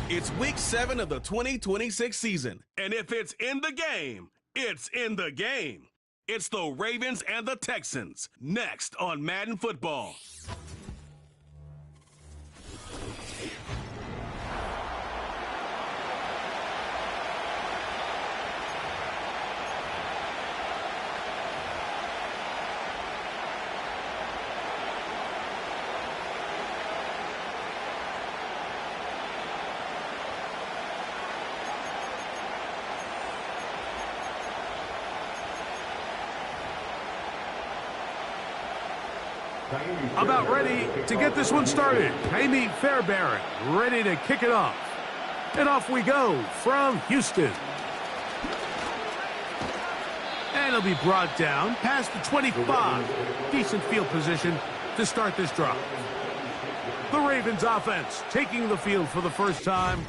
It's week 7 of the 2026 season, and if it's in the game, it's in the game. It's the Ravens and the Texans, next on Madden Football. About ready to get this one started. Amy Fairbairn ready to kick it off. And off we go from Houston. And it'll be brought down past the 25. Decent field position to start this drive. The Ravens offense taking the field for the first time,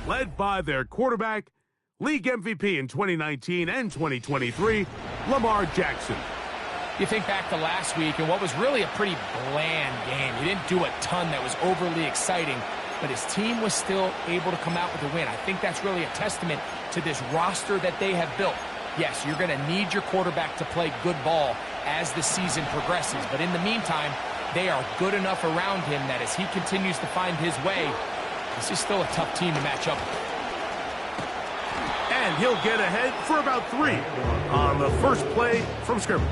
led by their quarterback, league MVP in 2019 and 2023, Lamar Jackson. You think back to last week and what was really a pretty bland game. He didn't do a ton that was overly exciting, but his team was still able to come out with a win. I think that's really a testament to this roster that they have built. Yes, you're going to need your quarterback to play good ball as the season progresses, but in the meantime, they are good enough around him that as he continues to find his way, this is still a tough team to match up with. And he'll get ahead for about 3 on the first play from scrimmage.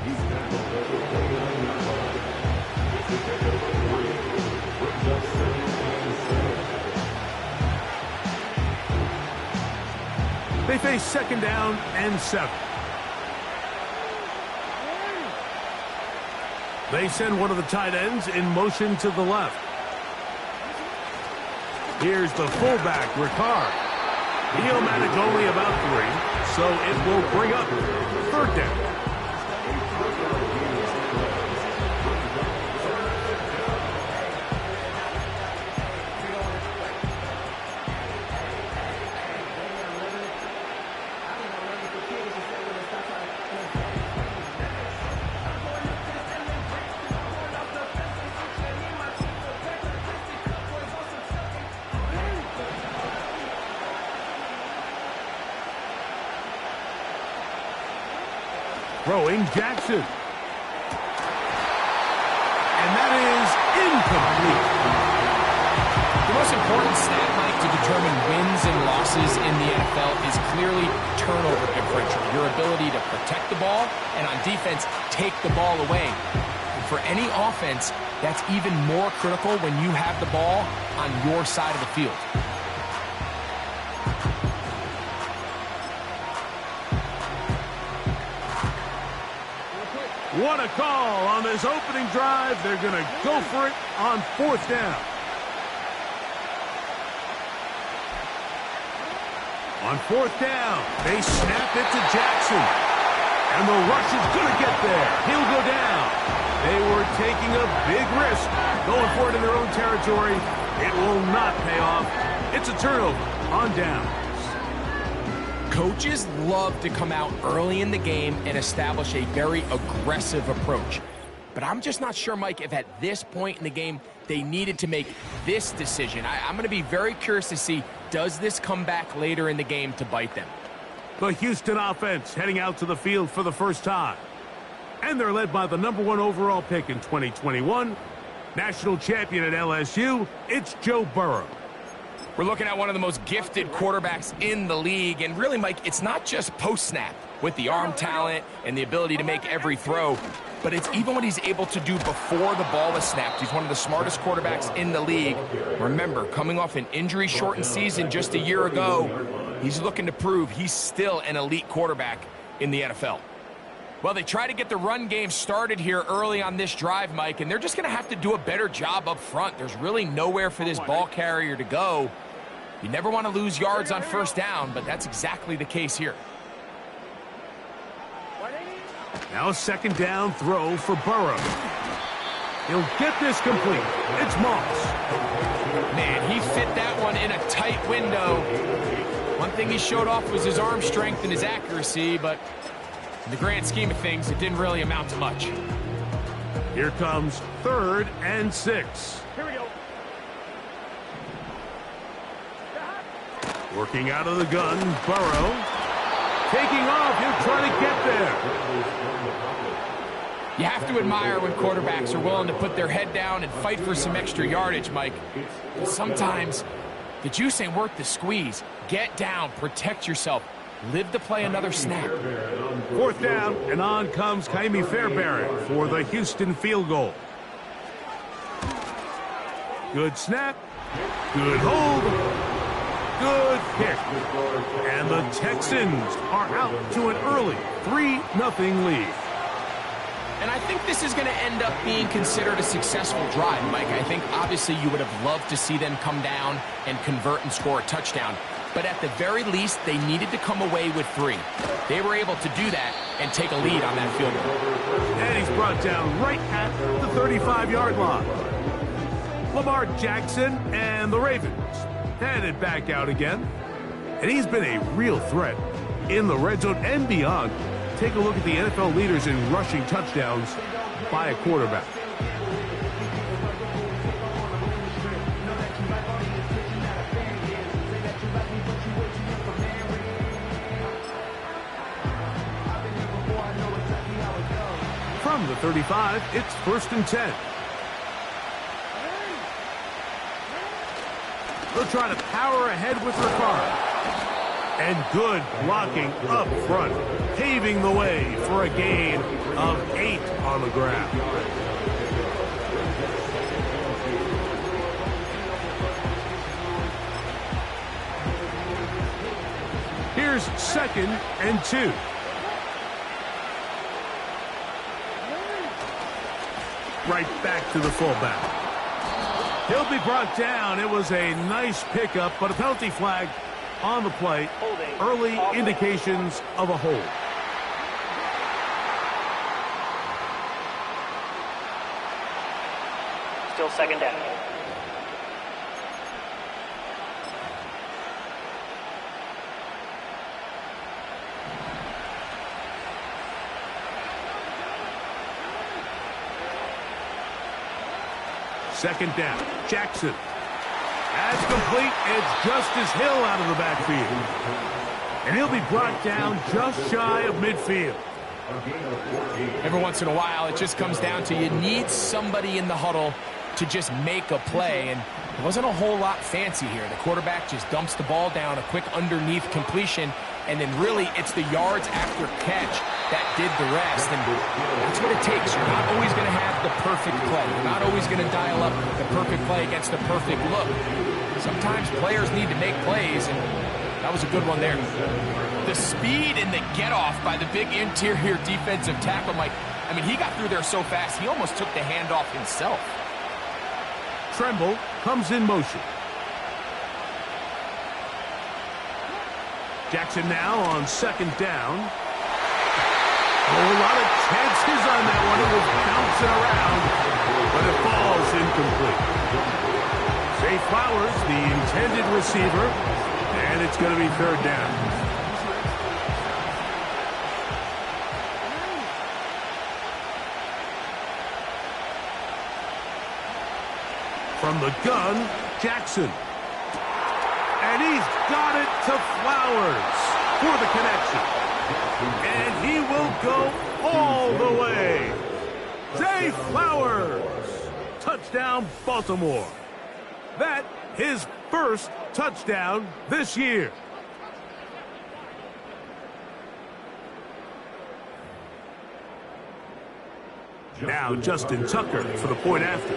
They face second down and 7. They send one of the tight ends in motion to the left. Here's the fullback, Ricard. He'll manage only about 3, so it will bring up third down. Throwing Jackson. And that is incomplete. The most important stat, Mike, to determine wins and losses in the NFL is clearly turnover differential. Your ability to protect the ball and on defense, take the ball away. And for any offense, that's even more critical when you have the ball on your side of the field. What a call on this opening drive. They're going to go for it on 4th down. On 4th down, they snap it to Jackson. And the rush is going to get there. He'll go down. They were taking a big risk, going for it in their own territory. It will not pay off. It's a turnover on down. Coaches love to come out early in the game and establish a very aggressive approach. But I'm just not sure, Mike, if at this point in the game they needed to make this decision. I'm going to be very curious to see, does this come back later in the game to bite them? The Houston offense heading out to the field for the first time. And they're led by the #1 overall pick in 2021, national champion at LSU, it's Joe Burrow. We're looking at one of the most gifted quarterbacks in the league. And really, Mike, it's not just post-snap with the arm talent and the ability to make every throw, but it's even what he's able to do before the ball is snapped. He's one of the smartest quarterbacks in the league. Remember, coming off an injury-shortened season just a year ago, he's looking to prove he's still an elite quarterback in the NFL. Well, they try to get the run game started here early on this drive, Mike, and they're just going to have to do a better job up front. There's really nowhere for this ball carrier to go. You never want to lose yards on 1st down, but that's exactly the case here. Now a 2nd down throw for Burrow. He'll get this complete. It's Moss. Man, he fit that one in a tight window. One thing he showed off was his arm strength and his accuracy, but in the grand scheme of things, it didn't really amount to much. Here comes 3rd and 6. Here we go. Working out of the gun, Burrow. Taking off, he'll try to get there. You have to admire when quarterbacks are willing to put their head down and fight for some extra yardage, Mike. But sometimes the juice ain't worth the squeeze. Get down, protect yourself, live to play another snap. 4th down, and on comes Kaimi Fairbairn for the Houston field goal. Good snap, good hold, good kick. And the Texans are out to an early 3-0 lead. And I think this is going to end up being considered a successful drive, Mike. I think obviously you would have loved to see them come down and convert and score a touchdown. But at the very least, they needed to come away with 3. They were able to do that and take a lead on that field goal. And he's brought down right at the 35-yard line. Lamar Jackson and the Ravens headed back out again. And he's been a real threat in the red zone and beyond. Take a look at the NFL leaders in rushing touchdowns by a quarterback. From the 35, it's 1st and 10. They'll try to power ahead with Ricard. And good blocking up front, paving the way for a gain of 8 on the ground. Here's 2nd and 2. Right back to the fullback. He'll be brought down. It was a nice pickup, but a penalty flag on the play. Early indications of a hold. Still 2nd down. Second down. Jackson. That's complete. It's Justice Hill out of the backfield. And he'll be brought down just shy of midfield. Every once in a while, it just comes down to you need somebody in the huddle to just make a play. And it wasn't a whole lot fancy here. The quarterback just dumps the ball down, a quick underneath completion, and then really it's the yards after catch that did the rest. And that's what it takes. You're not always going to have the perfect play. You're not always going to dial up the perfect play against the perfect look. Sometimes players need to make plays, and that was a good one there. The speed and the get-off by the big interior defensive tackle, Mike. I mean, he got through there so fast, he almost took the handoff himself. Tremble comes in motion. Jackson now on 2nd down. Oh, a lot of chances on that one. It was bouncing around, but it falls incomplete. Zay Flowers, the intended receiver, and it's going to be 3rd down. From the gun, Jackson. And he's got it to Flowers for the connection. And he will go all the way. Zay Flowers. Touchdown, Baltimore. That his first touchdown this year. Now Justin Tucker for the point after.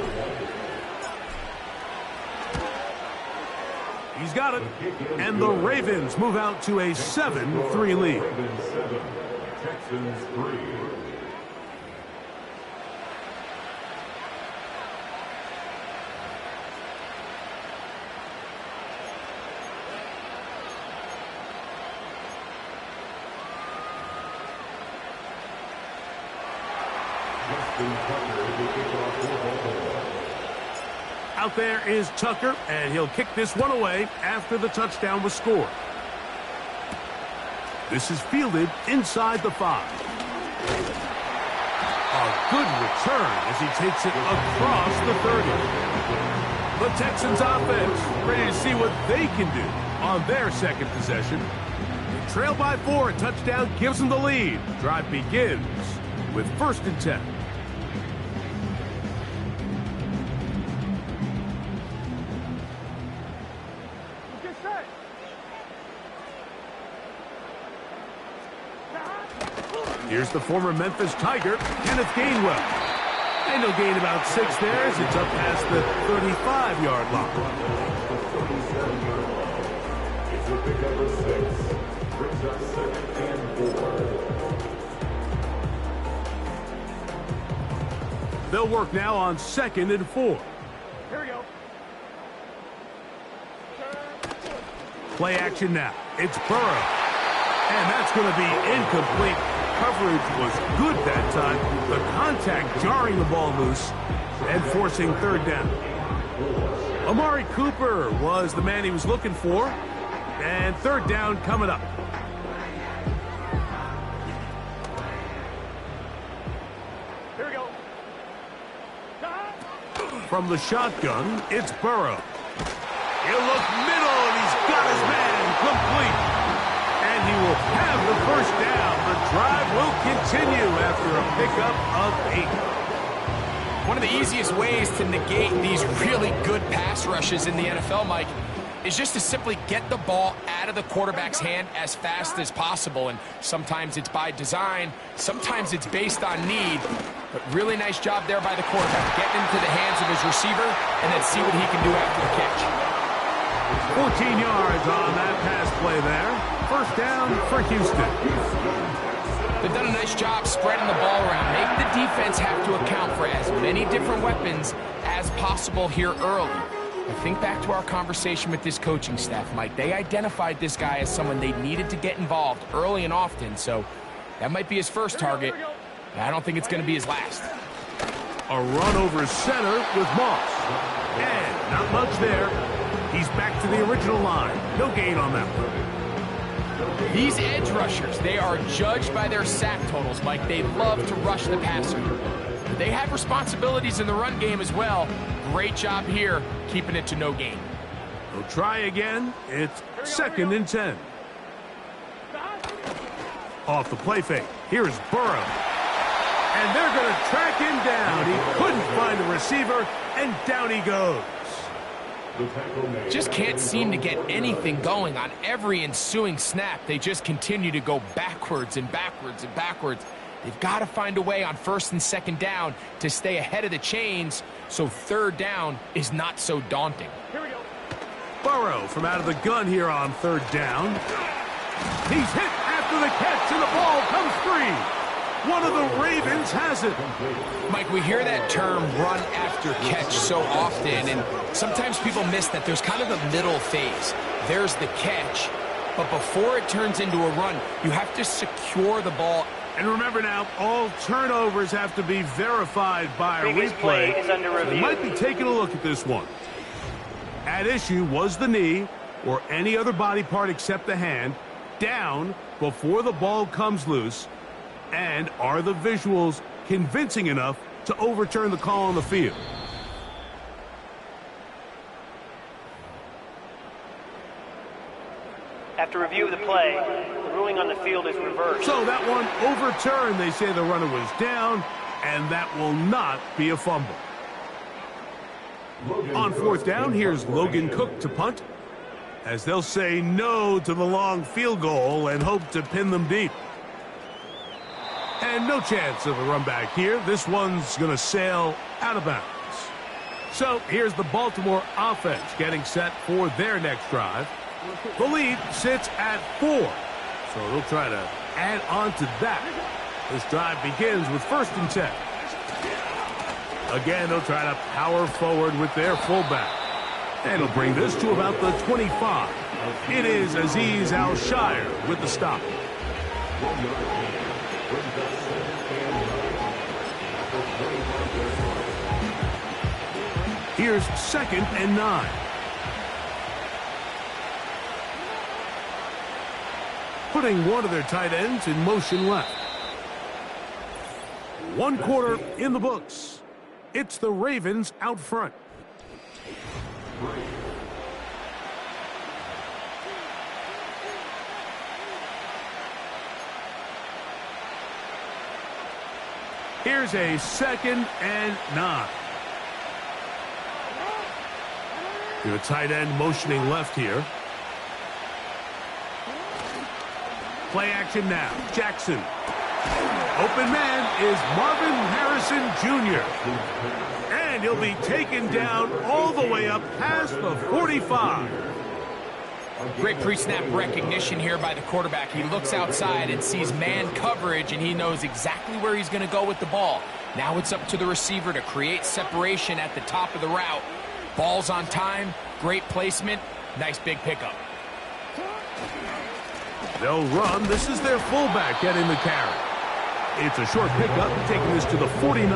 He's got it. And the Ravens move out to a 7-3 lead. Texans 3. Out there is Tucker, and he'll kick this one away after the touchdown was scored. This is fielded inside the 5. good return as he takes it across the 30. The Texans offense ready to see what they can do on their second possession. They trail by 4. A touchdown gives them the lead. Drive begins with 1st and 10. Here's the former Memphis Tiger, Kenneth Gainwell. And he'll gain about 6 there as it's up past the 35-yard line. It's a pick number 6. Brings up 2nd and 4. They'll work now on 2nd and 4. Here we go. Play action now. It's Burrow. And that's going to be incomplete. Coverage was good that time. The contact jarring the ball loose and forcing 3rd down. Amari Cooper was the man he was looking for. And 3rd down coming up. Here we go. From the shotgun, it's Burrow. He'll look middle, and he's got his man complete. And he will have the 1st down. The drive will continue after a pickup of 8. One of the easiest ways to negate these really good pass rushes in the NFL, Mike, is just to simply get the ball out of the quarterback's hand as fast as possible. And sometimes it's by design, sometimes it's based on need. But really nice job there by the quarterback, getting into the hands of his receiver and then see what he can do after the catch. 14 yards on that pass play there. 1st down for Houston. They've done a nice job spreading the ball around. Make the defense have to account for as many different weapons as possible here early. I think back to our conversation with this coaching staff, Mike. They identified this guy as someone they needed to get involved early and often, so that might be his first target. I don't think it's going to be his last. A run over center with Moss. And not much there. He's back to the original line. No gain on that one. These edge rushers, they are judged by their sack totals, Mike. They love to rush the passer. But they have responsibilities in the run game as well. Great job here, keeping it to no gain. They'll try again. It's 2nd and 10. Off the play fake. Here's Burrow. And they're going to track him down. He couldn't find a receiver, and down he goes. Just can't seem to get anything going on every ensuing snap. They just continue to go backwards and backwards and backwards. They've got to find a way on 1st and 2nd down to stay ahead of the chains so 3rd down is not so daunting. Here we go. Burrow from out of the gun here on 3rd down. He's hit after the catch, and the ball comes free. One of the Ravens has it. Mike, we hear that term run after catch so often, and sometimes people miss that there's kind of a middle phase. There's the catch, but before it turns into a run, you have to secure the ball. And remember now, all turnovers have to be verified by a Previous replay. play is under So they review. might be taking a look at this one. At issue was the knee or any other body part except the hand down before the ball comes loose. And are the visuals convincing enough to overturn the call on the field? After review of the play, the ruling on the field is reversed. So that one overturned. They say the runner was down, and that will not be a fumble. On 4th down, here's Logan Cook to punt, as they'll say no to the long field goal and hope to pin them deep. And no chance of a run back here. This one's going to sail out of bounds. So here's the Baltimore offense getting set for their next drive. The lead sits at 4. So they'll try to add on to that. This drive begins with 1st and 10. Again, they'll try to power forward with their fullback. And he'll bring this to about the 25. It is Azeez Al-Shire with the stop. Here's 2nd and 9. Putting one of their tight ends in motion left. One quarter in the books. It's the Ravens out front. Here's a 2nd and 9. The tight end motioning left here. Play action now. Jackson. Open man is Marvin Harrison Jr. And he'll be taken down all the way up past the 45. Great pre-snap recognition here by the quarterback. He looks outside and sees man coverage, and he knows exactly where he's going to go with the ball. Now it's up to the receiver to create separation at the top of the route. Ball's on time, great placement, nice big pickup. They'll run. This is their fullback getting the carry. It's a short pickup, taking this to the 49.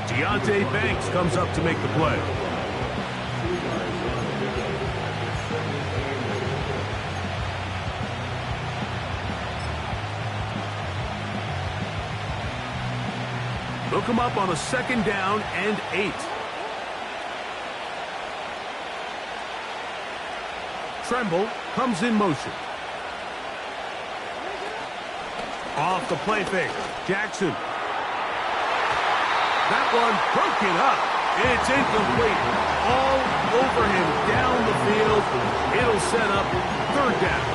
Deontay Banks comes up to make the play. They'll come up on a 2nd down and 8. Tremble comes in motion. Off the play fake. Jackson. That one broken up. It's incomplete. All over him down the field. It'll set up 3rd down.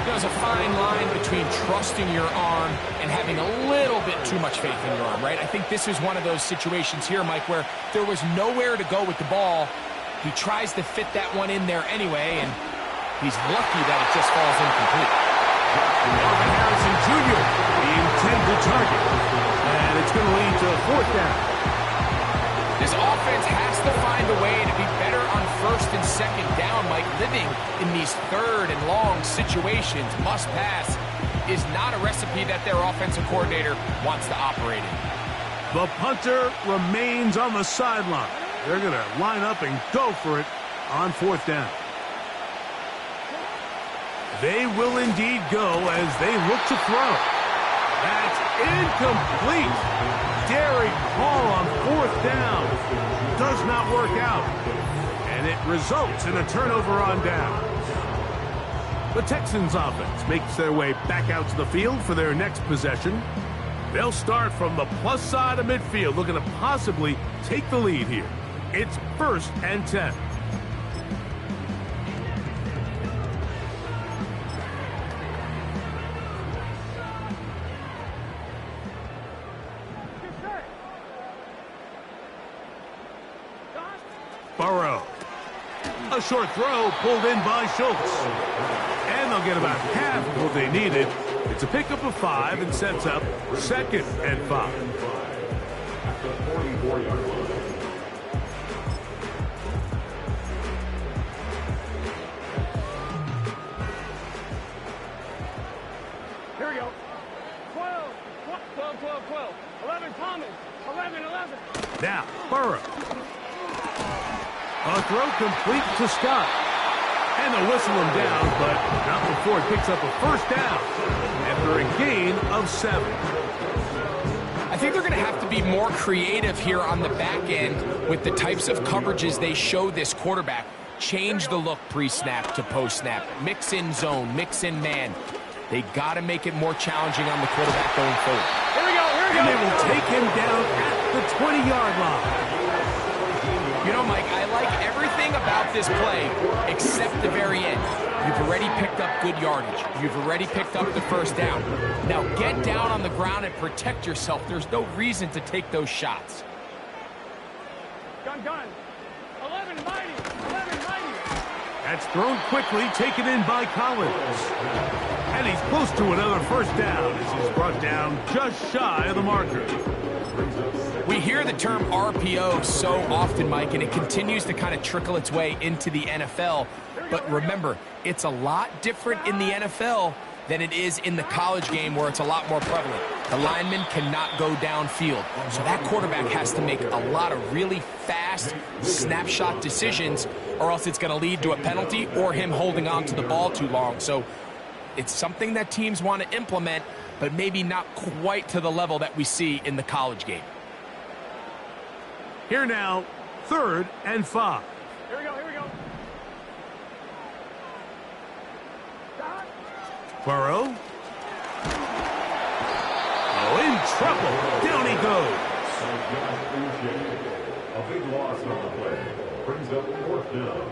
There's a fine line between trusting your arm and having a little bit too much faith in your arm, right? I think this is one of those situations here, Mike, where there was nowhere to go with the ball. He tries to fit that one in there anyway, and he's lucky that it just falls incomplete. Marvin Harrison Jr., the intended target. And it's going to lead to 4th down. This offense has to find a way to be better on 1st and 2nd down, Mike. Living in these 3rd and long situations, must pass, is not a recipe that their offensive coordinator wants to operate in. The punter remains on the sideline. They're going to line up and go for it on 4th down. They will indeed go as they look to throw. That's incomplete. Daring Hall on 4th down. Does not work out. And it results in a turnover on down. The Texans offense makes their way back out to the field for their next possession. They'll start from the plus side of midfield, looking to possibly take the lead here. It's 1st and 10. Burrow. A short throw pulled in by Schultz. And they'll get about half of what they needed. It's a pickup of 5 and sets up 2nd and 5. At the 44-yard line. Here we go. 12, 12, 12, 12. 11 Thomas. 11, 11. Now, Burrow. A throw complete to Scott. And they'll whistle him down, but not before it picks up a 1st down after a gain of 7. I think they're going to have to be more creative here on the back end with the types of coverages they show this quarterback. Change the look pre-snap to post-snap. Mix in zone, mix in man. They got to make it more challenging on the quarterback going forward. Here we go, here we go. And they will take him down at the 20-yard line. You know, Mike, I like everything about this play except the very end. You've already picked up good yardage. You've already picked up the 1st down. Now get down on the ground and protect yourself. There's no reason to take those shots. Gun. 11 mighty. 11 mighty. That's thrown quickly, taken in by Collins. And he's close to another 1st down as he's brought down just shy of the marker. We hear the term RPO so often, Mike, and it continues to kind of trickle its way into the NFL. But remember, it's a lot different in the NFL than it is in the college game where it's a lot more prevalent. The lineman cannot go downfield. So that quarterback has to make a lot of really fast snapshot decisions, or else it's going to lead to a penalty or him holding on to the ball too long. So it's something that teams want to implement, but maybe not quite to the level that we see in the college game. Here now, 3rd and 5. Here we go, here we go. Stop. Burrow. Oh, in trouble. Down he goes. A big loss on the play. Brings up 4th down.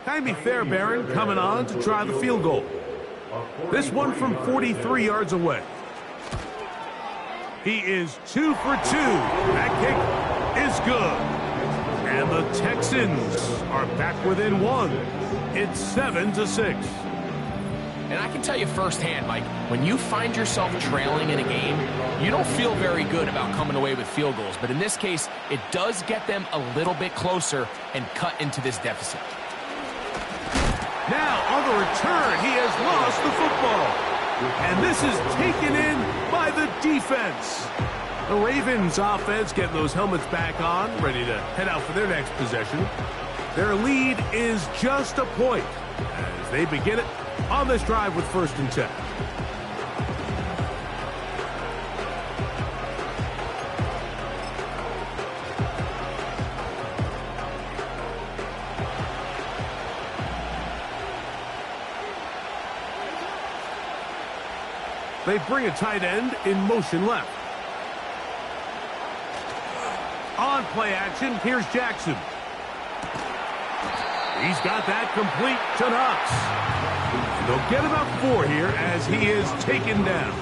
Jaime Fairbairn coming on to try the field goal. This one from 43 yards away. He is 2 for 2. That kick is good. And the Texans are back within 1. It's 7-6. And I can tell you firsthand, Mike, when you find yourself trailing in a game, you don't feel very good about coming away with field goals. But in this case, it does get them a little bit closer and cut into this deficit. Now, on the return, he has lost the football. And this is taken in by the defense. The Ravens offense getting those helmets back on, ready to head out for their next possession. Their lead is just a point as they begin it on this drive with 1st and 10. They bring a tight end in motion left. On play action, here's Jackson. He's got that complete to Knox. They'll get about 4 here as he is taken down.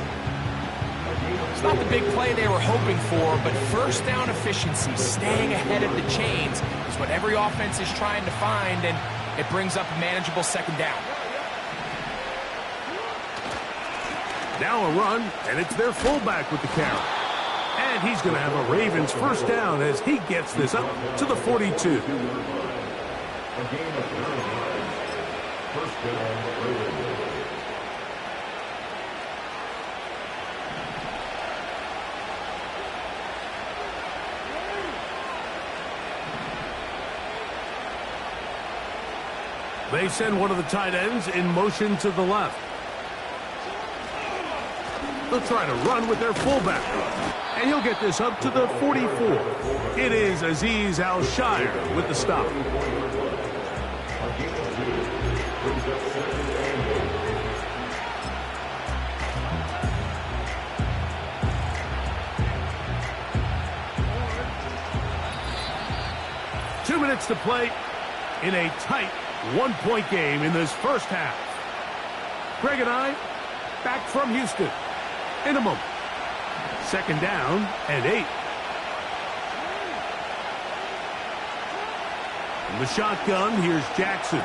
It's not the big play they were hoping for, but first down efficiency, staying ahead of the chains, is what every offense is trying to find, and it brings up a manageable 2nd down. Now a run, and it's their fullback with the carry. And he's going to have a Ravens 1st down as he gets this up to the 42. A game of 9 yards. 1st down, Ravens. They send one of the tight ends in motion to the left. They'll try to run with their fullback. And he'll get this up to the 44. It is Azeez Al-Shire with the stop. Two minutes to play in a tight 1-point game in this 1st half. Greg and I back from Houston in a moment. 2nd down and 8. From the shotgun, here's Jackson.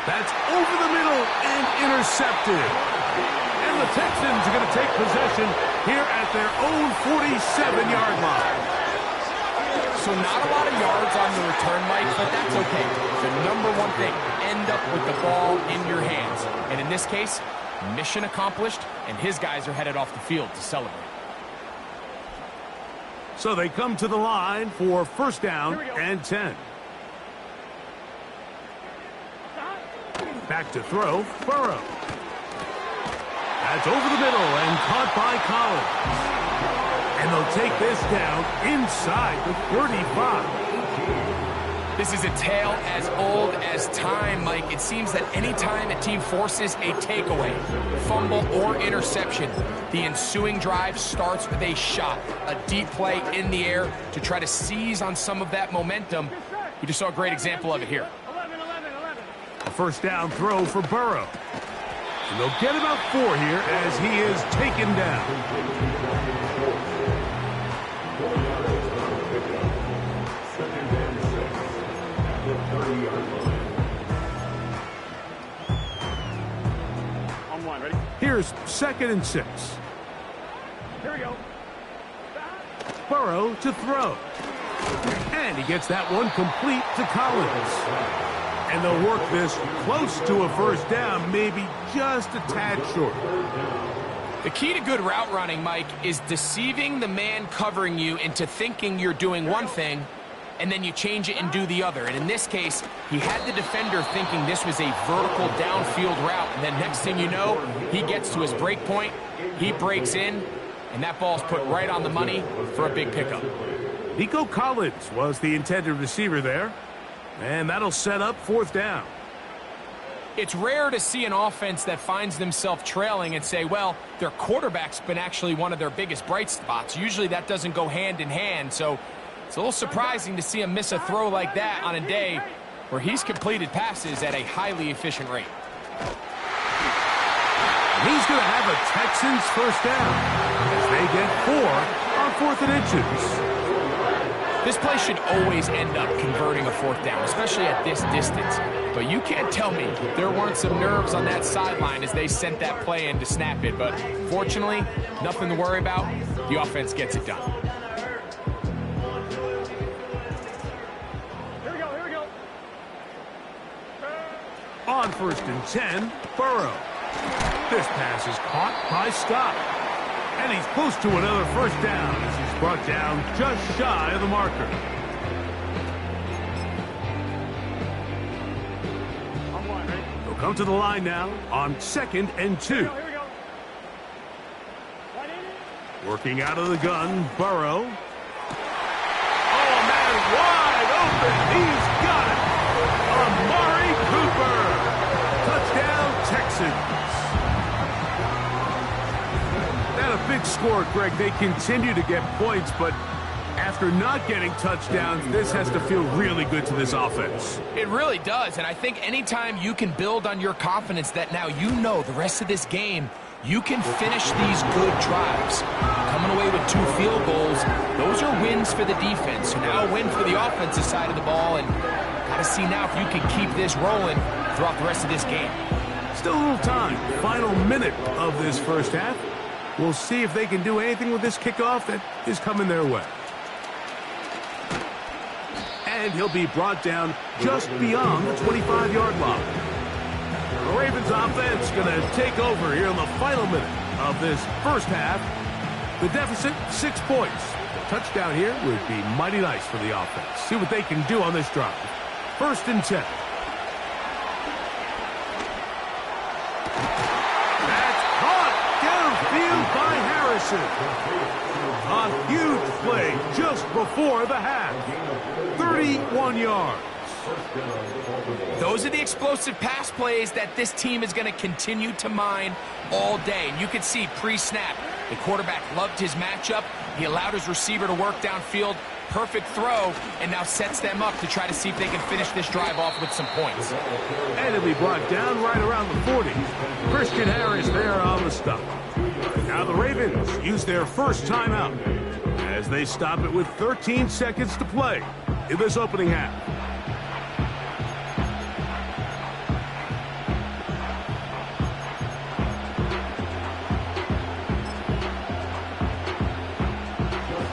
That's over the middle and intercepted. And the Texans are going to take possession here at their own 47-yard line. So not a lot of yards on the return, Mike, but that's okay. The number one thing, end up with the ball in your hands. And in this case, mission accomplished, and his guys are headed off the field to celebrate. So they come to the line for 1st down and 10. Back to throw, Burrow. That's over the middle and caught by Collins. And they'll take this down inside the 35. This is a tale as old as time, Mike. It seems that anytime a team forces a takeaway, fumble, or interception, the ensuing drive starts with a shot, a deep play in the air to try to seize on some of that momentum. You just saw a great example of it here. 11. A 1st down throw for Burrow. And they'll get about 4 here as he is taken down. On 1, ready? Here's 2nd and 6. Here we go. Burrow to throw. And he gets that one complete to Collins. And they'll work this close to a 1st down, maybe just a tad short. The key to good route running, Mike, is deceiving the man covering you into thinking you're doing one thing and then you change it and do the other. And in this case, he had the defender thinking this was a vertical downfield route, and then next thing you know, he gets to his break point, he breaks in, and that ball's put right on the money for a big pickup. Nico Collins was the intended receiver there, and that'll set up 4th down. It's rare to see an offense that finds themselves trailing and say, well, their quarterback's been actually one of their biggest bright spots. Usually that doesn't go hand in hand, so it's a little surprising to see him miss a throw like that on a day where he's completed passes at a highly efficient rate. He's going to have a Texans 1st down as they get 4 on 4th and inches. This play should always end up converting a 4th down, especially at this distance. But you can't tell me there weren't some nerves on that sideline as they sent that play in to snap it. But fortunately, nothing to worry about. The offense gets it done. Here we go, here we go. On 1st and 10, Burrow. This pass is caught by Scott. And he's close to another 1st down as he's brought down just shy of the marker. I'm one, right? He'll come to the line now on 2nd and 2. Here we go. Right in. Working out of the gun, Burrow. Oh, man, wide open. He's got it. Amari Cooper. Touchdown, Texans. A big score, Greg. They continue to get points, but after not getting touchdowns, this has to feel really good to this offense. It really does, and I think anytime you can build on your confidence that now you know the rest of this game, you can finish these good drives. Coming away with 2 field goals, those are wins for the defense. So now a win for the offensive side of the ball, and got to see now if you can keep this rolling throughout the rest of this game. Still a little time. Final minute of this 1st half. We'll see if they can do anything with this kickoff that is coming their way. And he'll be brought down just beyond the 25-yard line. The Ravens offense going to take over here in the final minute of this 1st half. The deficit, 6 points. A touchdown here would be mighty nice for the offense. See what they can do on this drive. 1st and 10. By Harrison. A huge play just before the half. 31 yards. Those are the explosive pass plays that this team is going to continue to mine all day. And you can see pre-snap, the quarterback loved his matchup. He allowed his receiver to work downfield. Perfect throw, and now sets them up to try to see if they can finish this drive off with some points. And it'll be brought down right around the 40. Christian Harris there on the stop. Now the Ravens use their 1st timeout as they stop it with 13 seconds to play in this opening half.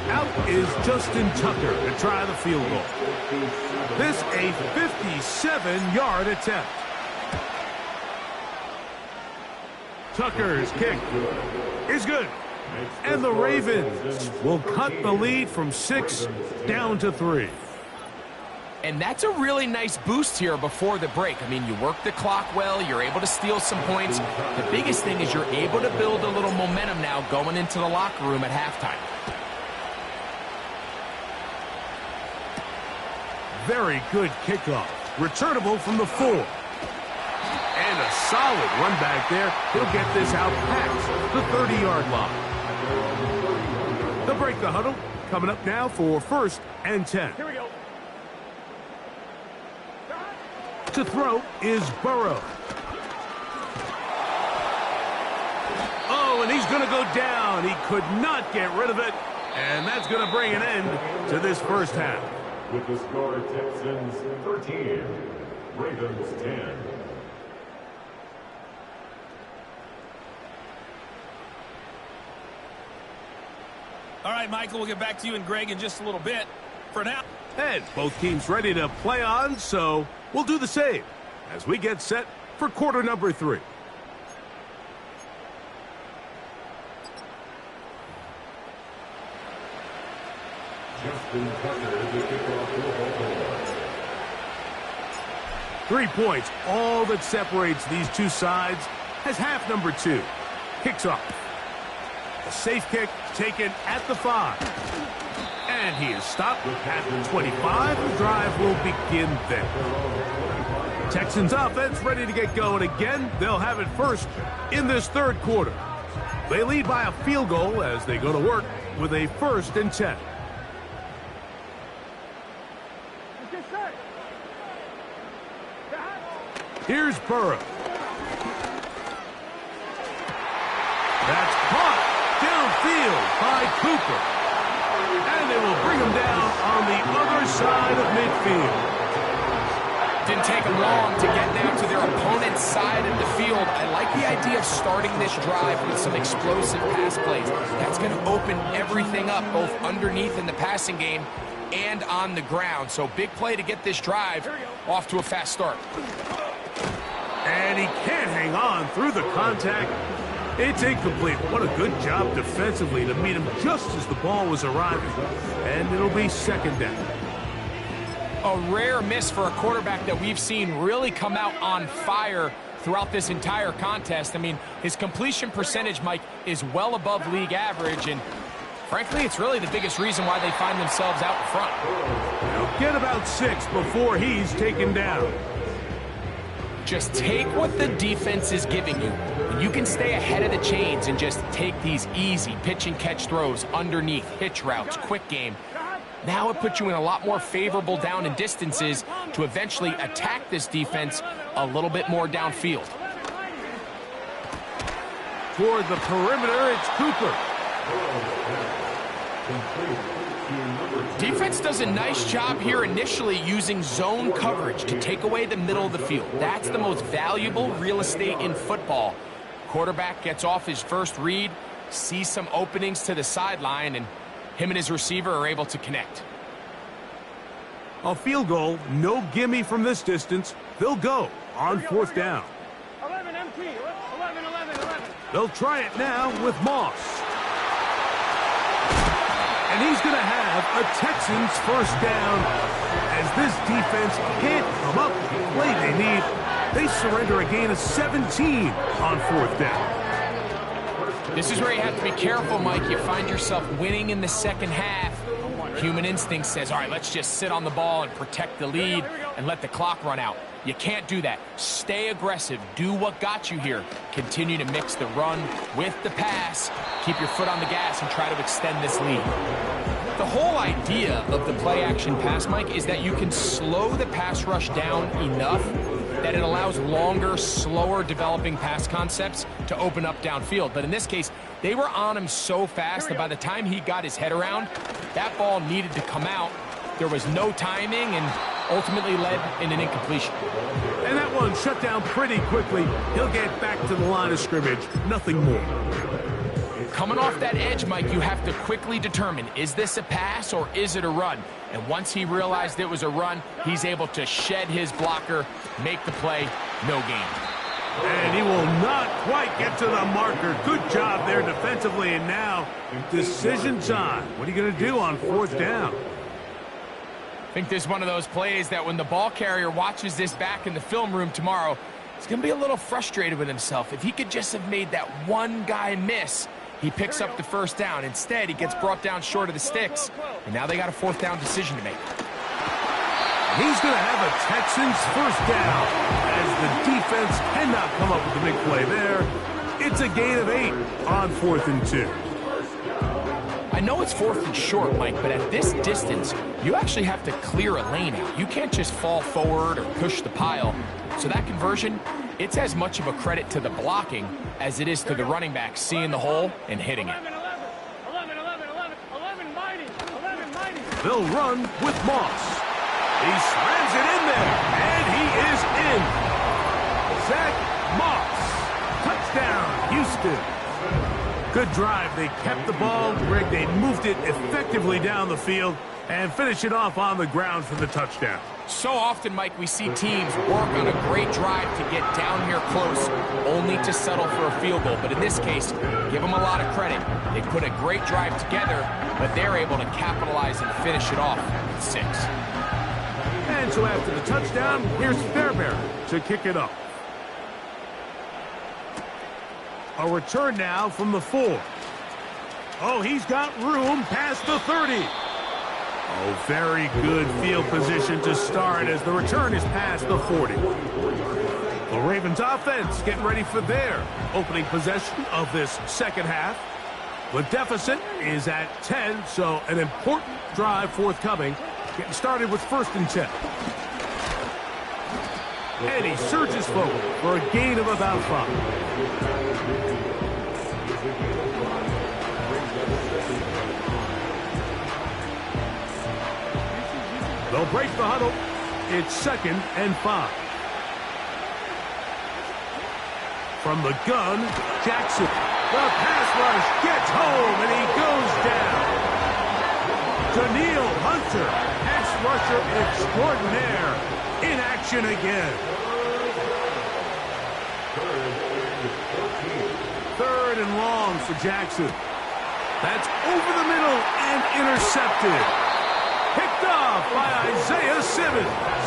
Out is Justin Tucker to try the field goal. This a 57-yard attempt. Tucker's kick is good. And the Ravens will cut the lead from 6 down to 3. And that's a really nice boost here before the break. I mean, you work the clock well, you're able to steal some points. The biggest thing is you're able to build a little momentum now going into the locker room at halftime. Very good kickoff. Returnable from the 4. And a solid run back there. He'll get this out past the 30-yard line. They'll break the huddle. Coming up now for 1st and 10. Here we go. To throw is Burrow. Oh, and he's going to go down. He could not get rid of it. And that's going to bring an end to this 1st half. With the score, Texans 13, Ravens 10. All right, Michael, we'll get back to you and Greg in just a little bit. For now. And both teams ready to play on, so we'll do the same as we get set for quarter number 3. Just 3 points, all that separates these two sides, as half number 2. Kicks off. A safe kick taken at the 5. And he is stopped at the 25. The drive will begin there. Texans offense ready to get going again. They'll have it first in this third quarter. They lead by a field goal as they go to work with a 1st and 10. Here's Burrow. That's caught downfield by Cooper. And they will bring him down on the other side of midfield. Didn't take them long to get down to their opponent's side of the field. I like the idea of starting this drive with some explosive pass plays. That's going to open everything up, both underneath in the passing game and on the ground. So big play to get this drive off to a fast start. And he can't hang on through the contact. It's incomplete. What a good job defensively to meet him just as the ball was arriving. And it'll be 2nd down. A rare miss for a quarterback that we've seen really come out on fire throughout this entire contest. I mean, his completion percentage, Mike, is well above league average, and frankly, it's really the biggest reason why they find themselves out in front. They'll get about 6 before he's taken down. Just take what the defense is giving you. You can stay ahead of the chains and just take these easy pitch and catch throws underneath, hitch routes, quick game. Now it puts you in a lot more favorable down and distances to eventually attack this defense a little bit more downfield. Toward the perimeter, it's Cooper. Defense does a nice job here initially using zone coverage to take away the middle of the field. That's the most valuable real estate in football. Quarterback gets off his first read, sees some openings to the sideline, and him and his receiver are able to connect. A field goal, no gimme from this distance. They'll go on 4th down. 11 MT, 11, 11, 11. They'll try it now with Moss. And he's going to have a Texans 1st down. As this defense can't come up with the play they need, they surrender a gain of 17 on 4th down. This is where you have to be careful, Mike. You find yourself winning in the second half. Human instinct says, all right, let's just sit on the ball and protect the lead and let the clock run out. You can't do that. Stay aggressive. Do what got you here. Continue to mix the run with the pass. Keep your foot on the gas and try to extend this lead. The whole idea of the play-action pass, Mike, is that you can slow the pass rush down enough that it allows longer, slower developing pass concepts to open up downfield. But in this case, they were on him so fast that by the time he got his head around, that ball needed to come out. There was no timing and ultimately led in an incompletion. And that one shut down pretty quickly. He'll get back to the line of scrimmage. Nothing more. Coming off that edge, Mike, you have to quickly determine, is this a pass or is it a run? And once he realized it was a run, he's able to shed his blocker, make the play, no gain. And he will not quite get to the marker. Good job there defensively, and now decision time. What are you going to do on 4th down? I think this is one of those plays that when the ball carrier watches this back in the film room tomorrow, he's going to be a little frustrated with himself. If he could just have made that one guy miss, he picks up the 1st down. Instead, he gets brought down short of the sticks, and now they got a 4th down decision to make. He's going to have a Texans 1st down as the defense cannot come up with the big play there. It's a gain of 8 on 4th and 2. I know it's 4th and short, Mike, but at this distance, you actually have to clear a lane out. You can't just fall forward or push the pile. So that conversion, it's as much of a credit to the blocking as it is to the running back seeing the hole and hitting it. 11, mighty. They'll run with Moss. He slams it in there, and he is in. Zach Moss. Touchdown, Houston. Good drive. They kept the ball. Greg, they moved it effectively down the field and finished it off on the ground for the touchdown. So often, Mike, we see teams work on a great drive to get down here close, only to settle for a field goal. But in this case, give them a lot of credit. They put a great drive together, but they're able to capitalize and finish it off with 6. And so after the touchdown, here's Fairbairn to kick it up. A return now from the 4. Oh, he's got room past the 30. Oh, very good field position to start as the return is past the 40. The Ravens offense getting ready for their opening possession of this second half. The deficit is at 10, so an important drive forthcoming. Getting started with 1st and 10. And he surges forward for a gain of about 5. They'll break the huddle. It's 2nd and 5. From the gun, Jackson. The pass rush gets home, and he goes down. Daniil Hunter, ex-rusher extraordinaire, in action again. 3rd and long for Jackson. That's over the middle and intercepted. Picked off by Isaiah Simmons.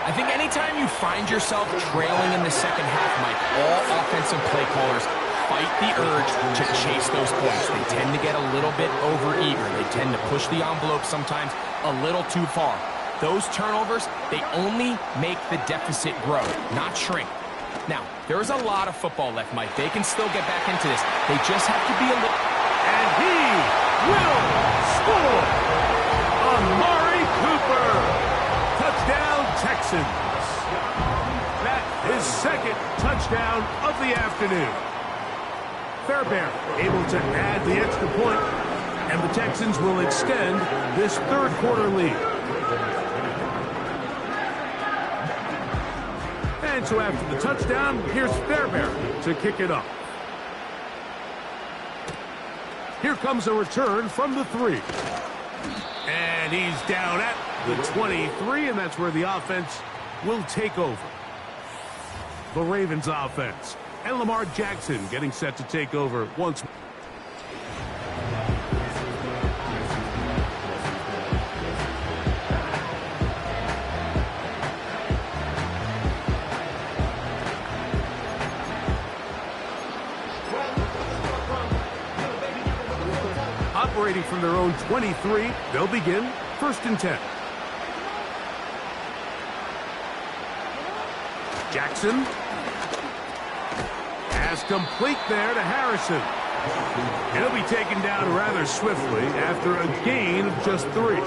I think anytime you find yourself trailing in the second half, Mike, all offensive play callers fight the urge to chase those points. They tend to get a little bit over-eager. They tend to push the envelope sometimes a little too far. Those turnovers, they only make the deficit grow, not shrink. Now, there's a lot of football left, Mike. They can still get back into this. They just have to be a little... And he will score! Amari Cooper! Touchdown, Texans! That is 2nd touchdown of the afternoon. Fairbairn able to add the extra point, and the Texans will extend this 3rd quarter lead. And so after the touchdown, here's Fairbairn to kick it up. Here comes a return from the 3. And he's down at the 23, and that's where the offense will take over. The Ravens offense. And Lamar Jackson getting set to take over once more. Operating from their own 23, they'll begin 1st and 10. Jackson. Pass complete there to Harrison. He'll be taken down rather swiftly after a gain of just 3.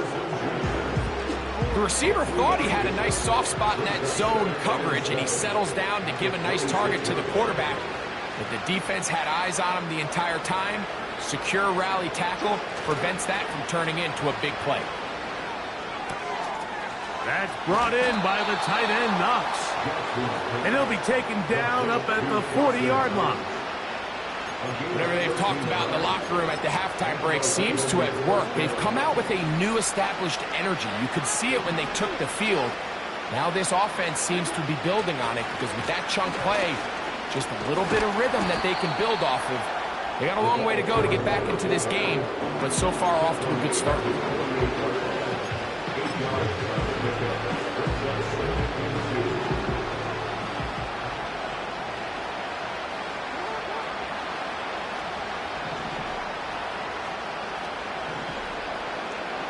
The receiver thought he had a nice soft spot in that zone coverage, and he settles down to give a nice target to the quarterback. But the defense had eyes on him the entire time. Secure rally tackle prevents that from turning into a big play. That's brought in by the tight end, Knox. And he'll be taken down up at the 40-yard line. Whatever they've talked about in the locker room at the halftime break seems to have worked. They've come out with a new established energy. You could see it when they took the field. Now this offense seems to be building on it because with that chunk play, just a little bit of rhythm that they can build off of. They got a long way to go to get back into this game, but so far off to a good start.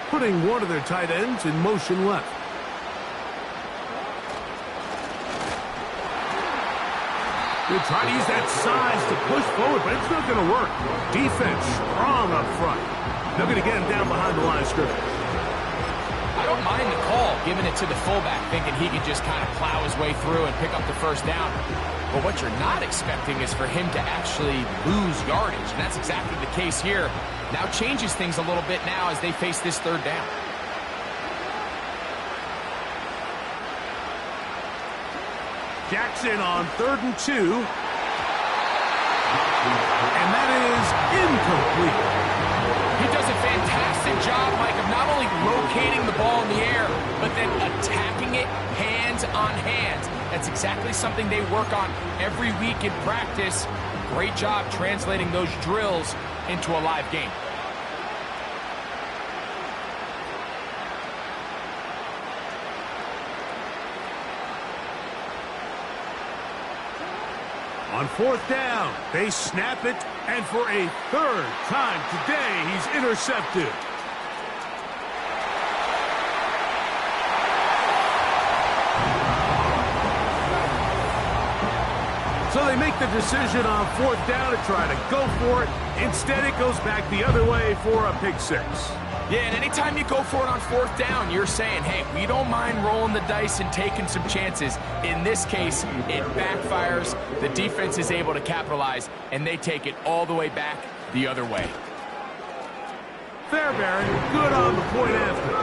Putting one of their tight ends in motion left. They try to use that size to push forward, but it's not going to work. Defense strong up front. They're going to get him down behind the line of scrimmage. I don't mind the call, giving it to the fullback, thinking he could just kind of plow his way through and pick up the 1st down. But what you're not expecting is for him to actually lose yardage, and that's exactly the case here. Now changes things a little bit now as they face this 3rd down. Jackson on 3rd and 2. And that is incomplete. He does it fantastic job, Mike, of not only locating the ball in the air, but then attacking it hands on hands. That's exactly something they work on every week in practice. Great job translating those drills into a live game. On fourth down, they snap it, and for a third time today, he's intercepted. So they make the decision on fourth down to try to go for it. Instead, it goes back the other way for a pick six. Yeah, and anytime you go for it on fourth down, you're saying, hey, we don't mind rolling the dice and taking some chances. In this case, it backfires. The defense is able to capitalize, and they take it all the way back the other way. Fairbairn, good on the point after.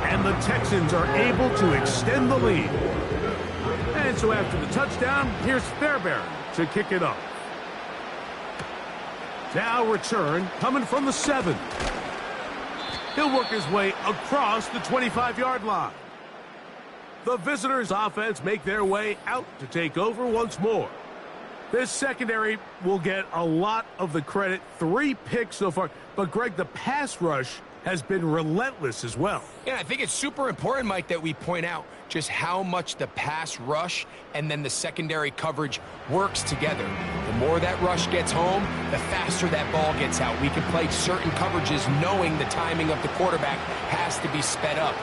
And the Texans are able to extend the lead. And so after the touchdown, here's Fairbairn to kick it off. Now return coming from the 7. He'll work his way across the 25-yard line. The visitors' offense make their way out to take over once more. This secondary will get a lot of the credit. 3 picks so far. But, Greg, the pass rush has been relentless as well. Yeah, I think it's super important, Mike, that we point out just how much the pass rush and then the secondary coverage works together. The more that rush gets home, the faster that ball gets out. We can play certain coverages knowing the timing of the quarterback has to be sped up.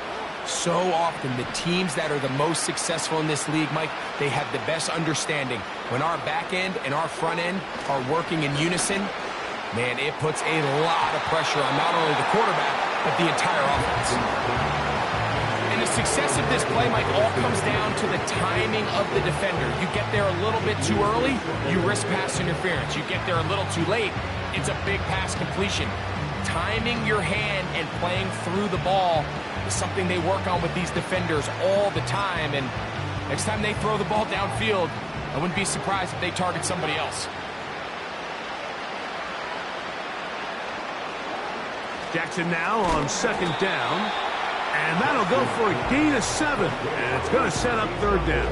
So often, the teams that are the most successful in this league, Mike, they have the best understanding. When our back end and our front end are working in unison, man, it puts a lot of pressure on not only the quarterback, but the entire offense. And the success of this play, Mike, all comes down to the timing of the defender. You get there a little bit too early, you risk pass interference. You get there a little too late, it's a big pass completion. Timing your hand and playing through the ball is something they work on with these defenders all the time. And next time they throw the ball downfield, I wouldn't be surprised if they target somebody else. Jackson now on second down, and that'll go for a gain of 7, and it's going to set up third down.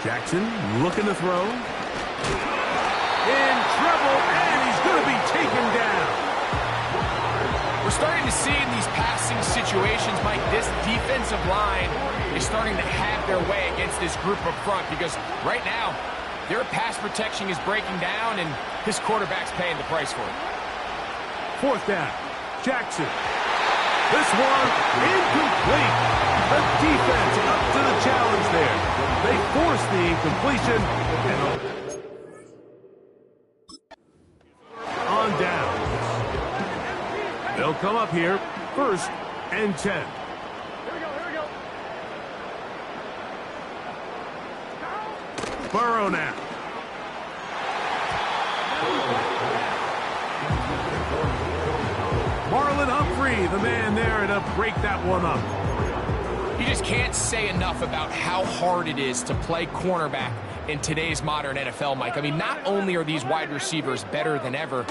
Jackson looking to throw. In trouble, and he's going to be taken down. We're starting to see in these passing situations, Mike, this defensive line is starting to have their way against this group up front because right now, their pass protection is breaking down and his quarterback's paying the price for it. Fourth down, Jackson. This one incomplete. The defense up to the challenge there. They force the incompletion and on down. They'll come up here, 1st and 10. Here we go. Burrow now. Marlon Humphrey, the man there to break that one up. You just can't say enough about how hard it is to play cornerback in today's modern NFL, Mike. I mean, not only are these wide receivers better than ever,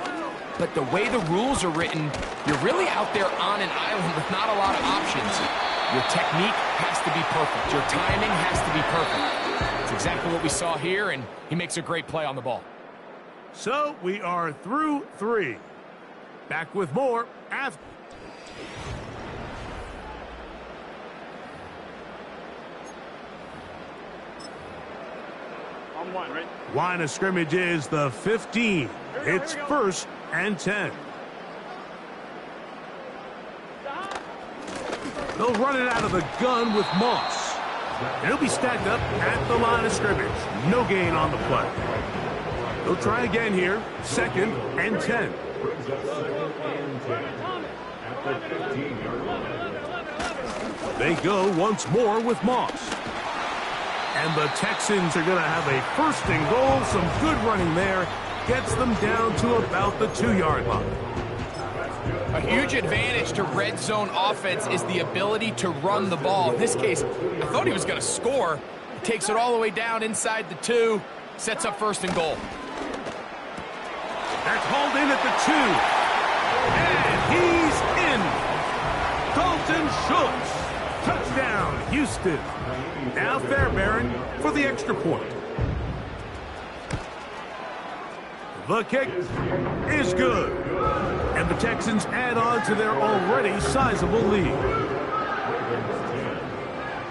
but the way the rules are written, you're really out there on an island with not a lot of options. Your technique has to be perfect. Your timing has to be perfect. It's exactly what we saw here, and he makes a great play on the ball. So we are through 3. Back with more after. On 1, right? Line of scrimmage is the 15. It's 1st and 10. They'll run it out of the gun with Moss. And he'll be stacked up at the line of scrimmage. No gain on the play. They'll try again here. 2nd and 10. They go once more with Moss. And the Texans are going to have a 1st and goal. Some good running there. Gets them down to about the 2-yard line. A huge advantage to red zone offense is the ability to run the ball. In this case, I thought he was going to score. He takes it all the way down inside the 2, sets up 1st and goal. That's hauled in at the 2. And he's in. Dalton Schultz. Touchdown, Houston. Now Fairbairn for the extra point. The kick is good. And the Texans add on to their already sizable lead.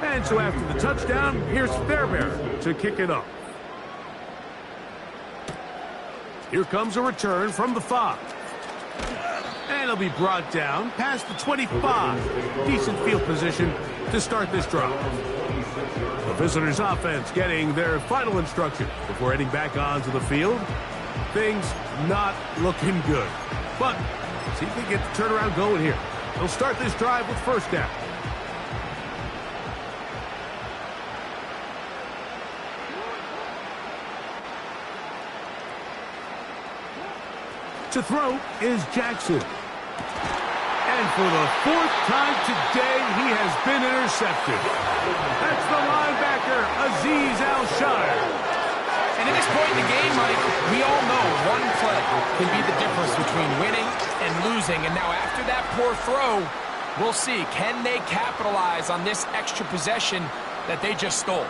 And so after the touchdown, here's Fairbairn to kick it up. Here comes a return from the 5. And it'll be brought down past the 25. Decent field position to start this drive. The visitors' offense getting their final instruction before heading back onto the field. Things not looking good. But see if they get the turnaround going here. They'll start this drive with 1st down. To throw is Jackson. And for the 4th time today, he has been intercepted. That's the linebacker, Azeez Al-Shire. And at this point in the game, Mike, we all know one play can be the difference between winning and losing. And now after that poor throw, we'll see, can they capitalize on this extra possession that they just stole?